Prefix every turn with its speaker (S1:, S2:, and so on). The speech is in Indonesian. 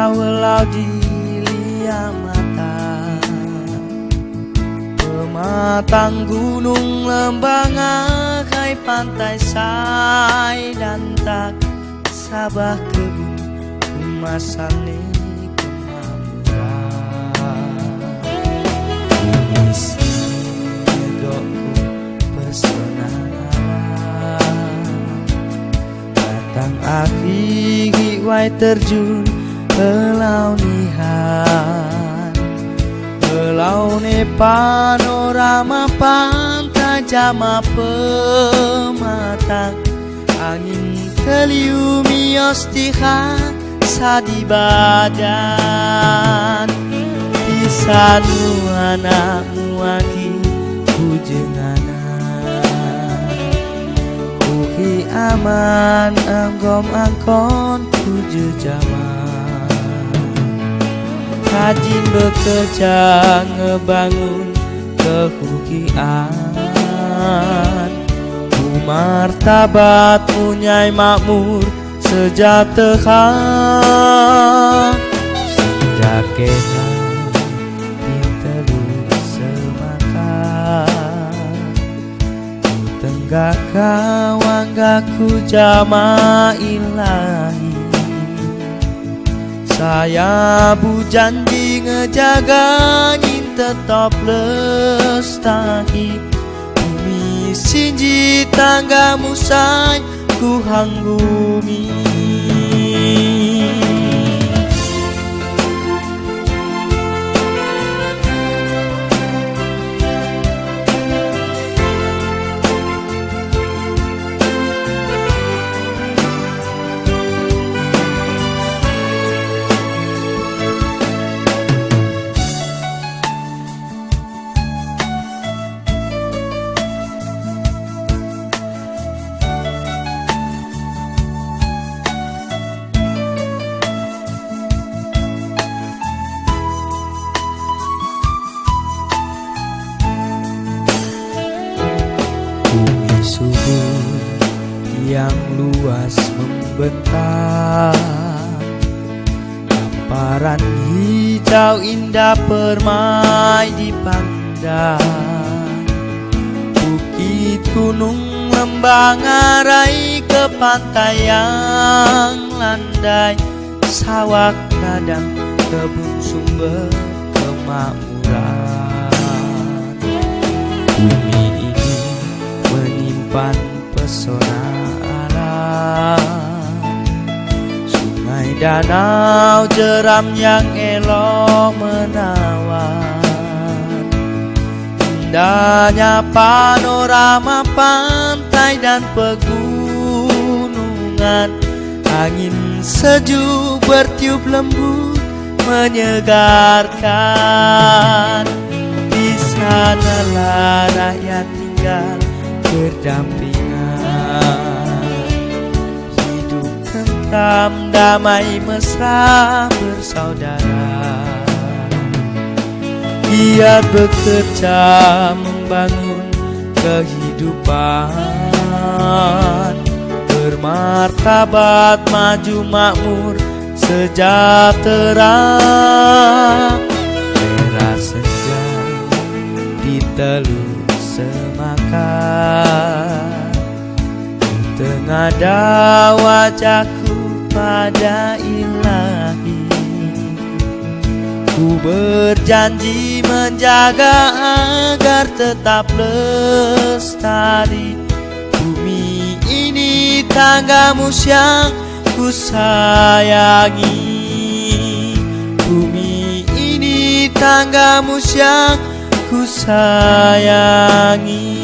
S1: walau dilihat mata, pematang gunung lembang akai pantai say dan tak sabah kebun umasane kemamuran. Misi hidupku pesona, datang akhir wai terjun helau nihan, helau ne panorama pantai jama pematang, angin keliu mios tihan sadi badan, di sanu anakmu aki kujenganan, uki aman anggom angkon tujuh jaman, rajin bekerja ngebangun kehukian, martabat punyai makmur sejahtera, sejak kehan diterus semakan, tenggak kawanggaku jama ilahi, saya bujanji ngejaga nyin tetap lestari, sinji tanggamu say ku hanggumi. Bumi subur yang luas membentang, hamparan hijau indah permai dipandang, bukit gunung lembang arai ke pantai yang landai, sawah ladang kebun sumber kemakmuran. Bumi menyimpan pesona alam, sungai danau jeram yang elok menawan, indahnya panorama pantai dan pegunungan, angin sejuk bertiup lembut menyegarkan, di sanalah rakyat tinggal berdampingan, hidup tentram damai mesra bersaudara, giat bekerja membangun kehidupan, bermartabat maju makmur sejahtera, merah senja di teluk semakan, tengada wajahku pada ilahi, ku berjanji menjaga agar tetap lestari, bumi ini tanggamu yang ku sayangi, bumi ini tanggamu yang ku sayangi.